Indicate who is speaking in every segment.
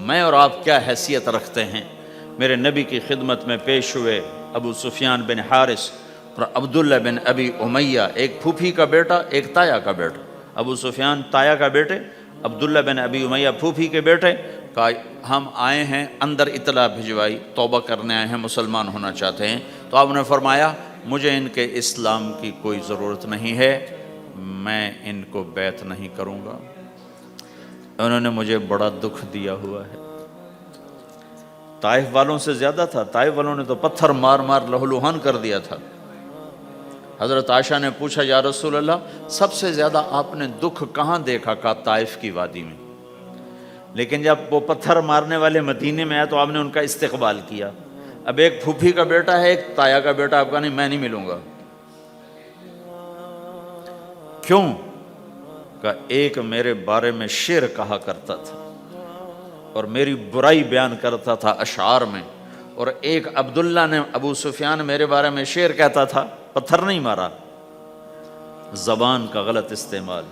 Speaker 1: میں اور آپ کیا حیثیت رکھتے ہیں؟ میرے نبی کی خدمت میں پیش ہوئے ابو سفیان بن حارث اور عبداللہ بن ابی امیہ، ایک پھوپھی کا بیٹا ایک تایا کا بیٹا، ابو سفیان تایا کا بیٹے، عبداللہ بن ابی امیہ پھوپھی کے بیٹے، کہا ہم آئے ہیں، اندر اطلاع بھجوائی، توبہ کرنے آئے ہیں، مسلمان ہونا چاہتے ہیں۔ تو آپ نے فرمایا مجھے ان کے اسلام کی کوئی ضرورت نہیں ہے، میں ان کو بیعت نہیں کروں گا، انہوں نے مجھے بڑا دکھ دیا ہوا ہے۔ طائف والوں سے زیادہ تھا، طائف والوں نے تو پتھر مار مار لہولوہان کر دیا تھا۔ حضرت عائشہ نے پوچھا یا رسول اللہ سب سے زیادہ آپ نے دکھ کہاں دیکھا؟ کہا طائف کی وادی میں، لیکن جب وہ پتھر مارنے والے مدینے میں آئے تو آپ نے ان کا استقبال کیا۔ اب ایک پھوپھی کا بیٹا ہے، ایک تایا کا بیٹا، آپ کہا نہیں میں نہیں ملوں گا۔ کیوں؟ کہ ایک میرے بارے میں شعر کہا کرتا تھا اور میری برائی بیان کرتا تھا اشعار میں، اور ایک عبداللہ نے ابو سفیان میرے بارے میں شعر کہتا تھا، پتھر نہیں مارا، زبان کا غلط استعمال۔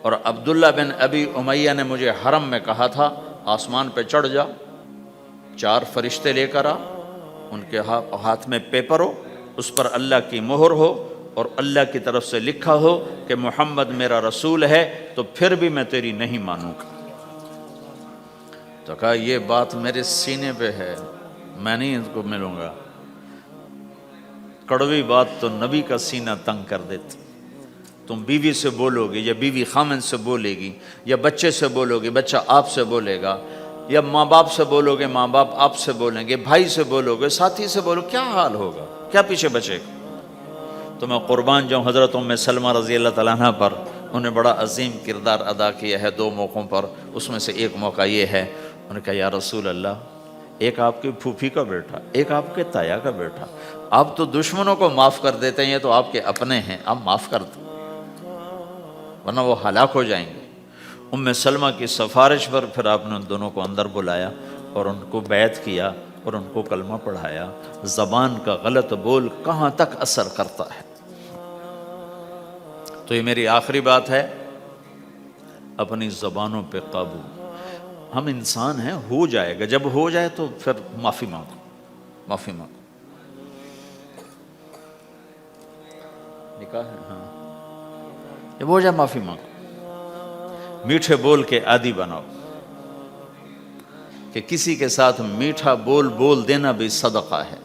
Speaker 1: اور عبداللہ بن ابی امیہ نے مجھے حرم میں کہا تھا آسمان پہ چڑھ جا، 4 فرشتے لے کر آ، ان کے ہاتھ میں پیپر ہو، اس پر اللہ کی مہر ہو اور اللہ کی طرف سے لکھا ہو کہ محمد میرا رسول ہے، تو پھر بھی میں تیری نہیں مانوں گا۔ تو کہا یہ بات میرے سینے پہ ہے، میں نہیں ان کو ملوں گا۔ کڑوی بات تو نبی کا سینہ تنگ کر دیتی۔ تم بیوی سے بولو گے یا بیوی خامن سے بولے گی، یا بچے سے بولو گے بچہ آپ سے بولے گا، یا ماں باپ سے بولو گے ماں باپ آپ سے بولیں گے، بھائی سے بولو گے، ساتھی سے بولو، کیا حال ہوگا؟ کیا پیچھے بچے گا؟ تو میں قربان جاؤں حضرت ام سلمہ رضی اللہ تعالیٰ عنہ پر، انہوں نے بڑا عظیم کردار ادا کیا ہے 2 موقعوں پر۔ اس میں سے ایک موقع یہ ہے، انہوں نے کہا یا رسول اللہ ایک آپ کی پھوپھی کا بیٹا، ایک آپ کے تایا کا بیٹا، آپ تو دشمنوں کو معاف کر دیتے ہیں، یہ تو آپ کے اپنے ہیں، آپ معاف کر دیں ورنہ وہ ہلاک ہو جائیں گے۔ ام سلمہ کی سفارش پر پھر آپ نے ان دونوں کو اندر بلایا اور ان کو بیعت کیا اور ان کو کلمہ پڑھایا۔ زبان کا غلط بول کہاں تک اثر کرتا ہے۔ تو یہ میری آخری بات ہے، اپنی زبانوں پہ قابو۔ ہم انسان ہیں، ہو جائے گا، جب ہو جائے تو پھر معافی مانگو، معافی مانگو۔ نکاح ہے ہاں، جب ہو جائے معافی مانگو۔ میٹھے بول کے عادی بناؤ کہ کسی کے ساتھ میٹھا بول دینا بھی صدقہ ہے۔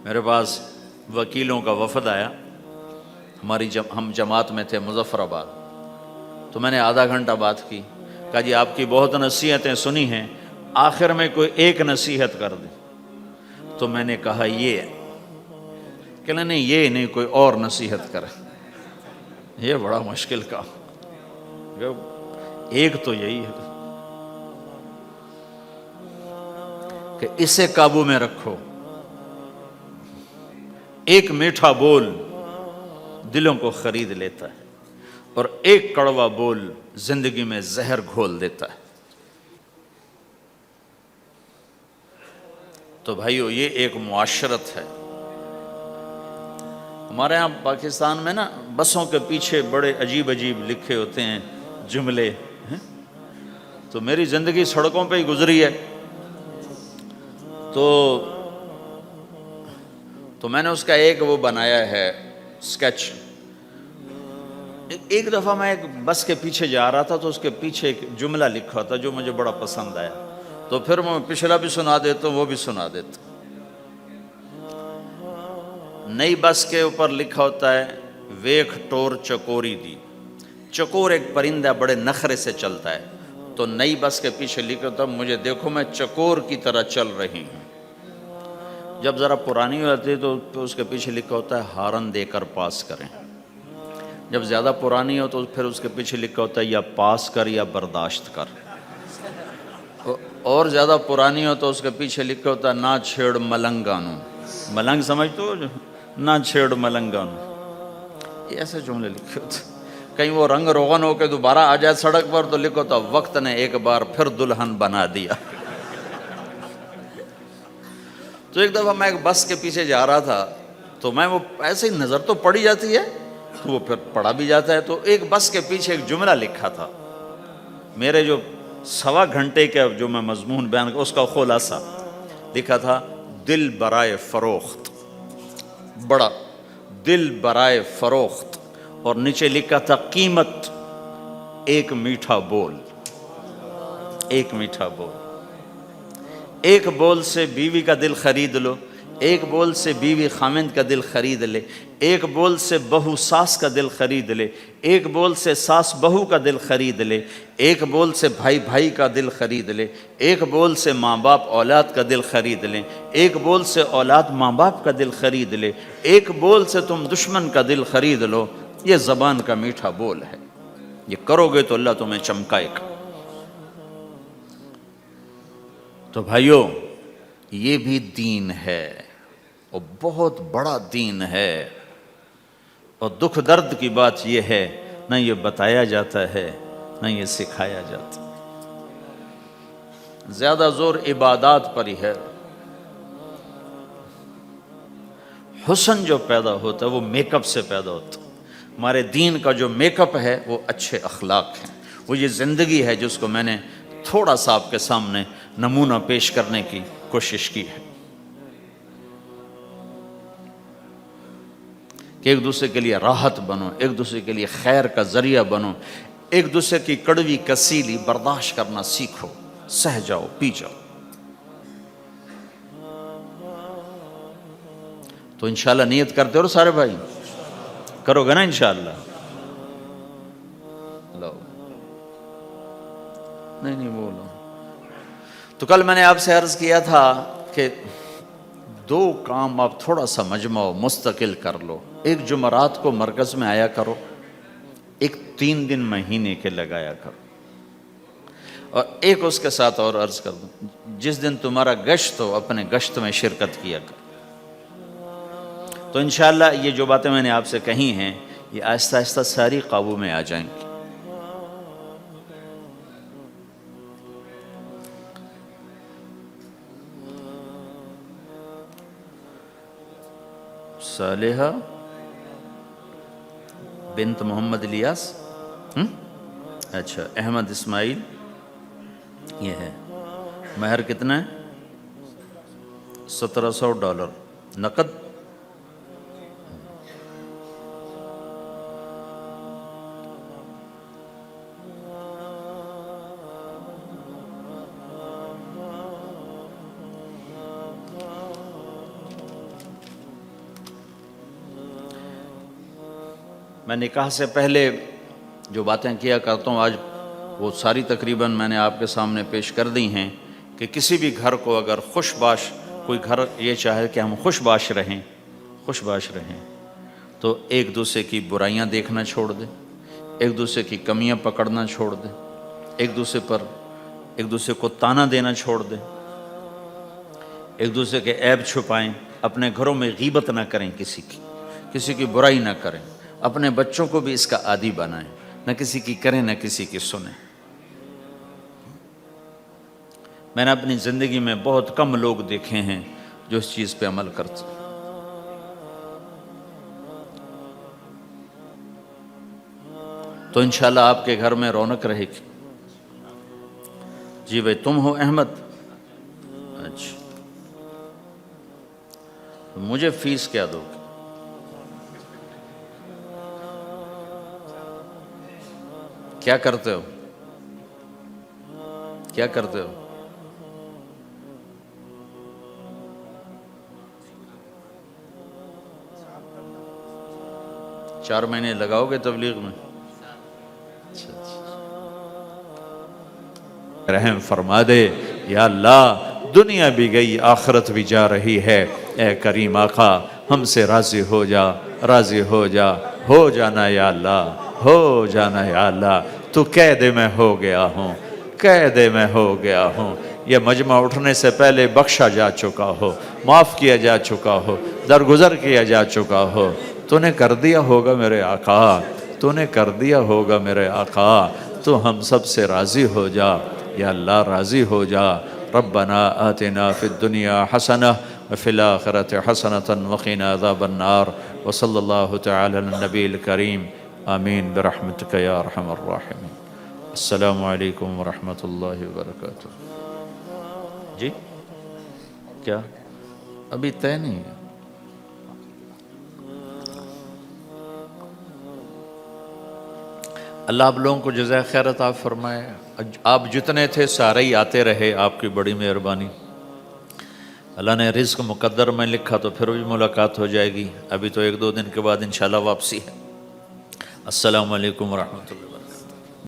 Speaker 1: میرے پاس وکیلوں کا وفد آیا، ہم جماعت میں تھے مظفر آباد، تو میں نے آدھا گھنٹہ بات کی، کہا جی آپ کی بہت نصیحتیں سنی ہیں، آخر میں کوئی ایک نصیحت کر دیں۔ تو میں نے کہا یہ، کہ نہیں یہ نہیں، کوئی اور نصیحت کرے، یہ بڑا مشکل کام، ایک تو یہی ہے کہ اسے قابو میں رکھو۔ ایک میٹھا بول دلوں کو خرید لیتا ہے اور ایک کڑوا بول زندگی میں زہر گھول دیتا ہے۔ تو بھائیو یہ ایک معاشرت ہے۔ ہمارے ہاں پاکستان میں نا بسوں کے پیچھے بڑے عجیب عجیب لکھے ہوتے ہیں جملے، تو میری زندگی سڑکوں پہ ہی گزری ہے، تو میں نے اس کا ایک وہ بنایا ہے سکیچ۔ ایک دفعہ میں ایک بس کے پیچھے جا رہا تھا تو اس کے پیچھے ایک جملہ لکھا تھا جو مجھے بڑا پسند آیا، تو پھر میں پچھلا بھی سنا دیتا ہوں، وہ بھی سنا دیتا ہوں۔ نئی بس کے اوپر لکھا ہوتا ہے ویکھ ٹور چکوری دی۔ چکور ایک پرندہ بڑے نخرے سے چلتا ہے، تو نئی بس کے پیچھے لکھا ہوتا ہے مجھے دیکھو میں چکور کی طرح چل رہی ہوں۔ جب ذرا پرانی ہو جاتی ہے تو اس کے پیچھے لکھا ہوتا ہے ہارن دے کر پاس کریں۔ جب زیادہ پرانی ہو تو پھر اس کے پیچھے لکھا ہوتا ہے یا پاس کر یا برداشت کر۔ اور زیادہ پرانی ہو تو اس کے پیچھے لکھا ہوتا ہے نہ چھیڑ ملنگانو۔ ملنگ سمجھ تو، نہ چھیڑ ملنگانو۔ یہ ایسے جملے لکھے ہوتے ہیں۔ کہیں وہ رنگ روغن ہو کے دوبارہ آ جائے سڑک پر تو لکھو تو وقت نے ایک بار پھر دلہن بنا دیا۔ تو ایک دفعہ میں ایک بس کے پیچھے جا رہا تھا، تو میں وہ ایسے ہی نظر تو پڑی جاتی ہے تو وہ پھر پڑھا بھی جاتا ہے، تو ایک بس کے پیچھے ایک جملہ لکھا تھا، میرے جو سوا گھنٹے کا جو میں مضمون بیان کر اس کا خلاصہ لکھا تھا، دل برائے فروخت، بڑا دل برائے فروخت، اور نیچے لکھا تھا قیمت ایک میٹھا بول، ایک میٹھا بول۔ ایک بول سے بیوی کا دل خرید لو، ایک بول سے بیوی خامند کا دل خرید لے، ایک بول سے بہو ساس کا دل خرید لے، ایک بول سے ساس بہو کا دل خرید لے، ایک بول سے بھائی بھائی کا دل خرید لے، ایک بول سے ماں باپ اولاد کا دل خرید لیں، ایک بول سے اولاد ماں باپ کا دل خرید لے، ایک بول سے تم دشمن کا دل خرید لو۔ یہ زبان کا میٹھا بول ہے، یہ کرو گے تو اللہ تمہیں چمکائے گا۔ تو بھائیو، یہ بھی دین ہے اور بہت بڑا دین ہے، اور دکھ درد کی بات یہ ہے نہ یہ بتایا جاتا ہے نہ یہ سکھایا جاتا۔ زیادہ زور عبادات پر ہی ہے۔ حسن جو پیدا ہوتا ہے وہ میک اپ سے پیدا ہوتا ہے۔ ہمارے دین کا جو میک اپ ہے وہ اچھے اخلاق ہیں، وہ یہ زندگی ہے جس کو میں نے تھوڑا سا آپ کے سامنے نمونہ پیش کرنے کی کوشش کی ہے، کہ ایک دوسرے کے لیے راحت بنو، ایک دوسرے کے لیے خیر کا ذریعہ بنو، ایک دوسرے کی کڑوی کسیلی برداشت کرنا سیکھو، سہ جاؤ، پی جاؤ۔ تو انشاءاللہ نیت کرتے ہو سارے بھائی؟ کرو گے نا انشاءاللہ؟ لو نہیں بولو۔ تو کل میں نے آپ سے عرض کیا تھا کہ دو کام آپ تھوڑا سا مجمع مستقل کر لو۔ ایک جمعرات کو مرکز میں آیا کرو، ایک 3 دن مہینے کے لگایا کرو، اور ایک اس کے ساتھ اور عرض کر دوں، جس دن تمہارا گشت ہو اپنے گشت میں شرکت کیا کرو۔ تو انشاءاللہ یہ جو باتیں میں نے آپ سے کہی ہیں یہ آہستہ آہستہ ساری قابو میں آ جائیں گی۔ صالحہ بنت محمد الیاس، اچھا، احمد اسماعیل، یہ ہے۔ مہر کتنا ہے؟ $1700 نقد۔ میں نکاح سے پہلے جو باتیں کیا کرتا ہوں آج وہ ساری تقریباً میں نے آپ کے سامنے پیش کر دی ہیں، کہ کسی بھی گھر کو اگر خوش باش، کوئی گھر یہ چاہے کہ ہم خوش باش رہیں، تو ایک دوسرے کی برائیاں دیکھنا چھوڑ دیں، ایک دوسرے کی کمیاں پکڑنا چھوڑ دیں، ایک دوسرے کو تانا دینا چھوڑ دیں، ایک دوسرے کے عیب چھپائیں، اپنے گھروں میں غیبت نہ کریں، کسی کی برائی نہ کریں، اپنے بچوں کو بھی اس کا عادی بنائیں، نہ کسی کی کریں نہ کسی کی سنیں۔ میں نے اپنی زندگی میں بہت کم لوگ دیکھے ہیں جو اس چیز پہ عمل کرتے ہیں۔ تو انشاءاللہ آپ کے گھر میں رونق رہے گی۔ جی بھائی، تم ہو احمد؟ اچھا، مجھے فیس کیا دو گے؟ کیا کرتے ہو؟ کیا کرتے ہو؟ چار مہینے لگاؤ گے تبلیغ میں؟ رحم فرما دے یا اللہ، دنیا بھی گئی آخرت بھی جا رہی ہے، اے کریم آقا ہم سے راضی ہو جا، راضی ہو جا، ہو جانا یا اللہ، ہو جانا یا اللہ۔ تو قید میں ہو گیا ہوں، قید میں ہو گیا ہوں، یہ مجمع اٹھنے سے پہلے بخشا جا چکا ہو، معاف کیا جا چکا ہو، درگزر کیا جا چکا ہو۔ تو نے کر دیا ہوگا میرے آقا، تو نے کر دیا ہوگا میرے آقا، تو ہم سب سے راضی ہو جا یا اللہ، راضی ہو جا۔ ربنا آتنا فی الدنیا حسنہ وفی الآخرۃ حسنۃ وقنا عذاب النار، وصلی اللہ تعالی علی النبی الکریم، آمین برحمتک یا ارحم الراحمین۔ السلام علیکم ورحمۃ اللہ وبرکاتہ. جی کیا ابھی طے نہیں ہے؟ اللہ آپ لوگوں کو جزائے خیر عطا فرمائے. آپ جتنے تھے سارے ہی آتے رہے، آپ کی بڑی مہربانی. اللہ نے رزق مقدر میں لکھا تو پھر بھی ملاقات ہو جائے گی. ابھی تو 1-2 دن کے بعد انشاءاللہ واپسی ہے. السلام علیکم ورحمۃ اللہ.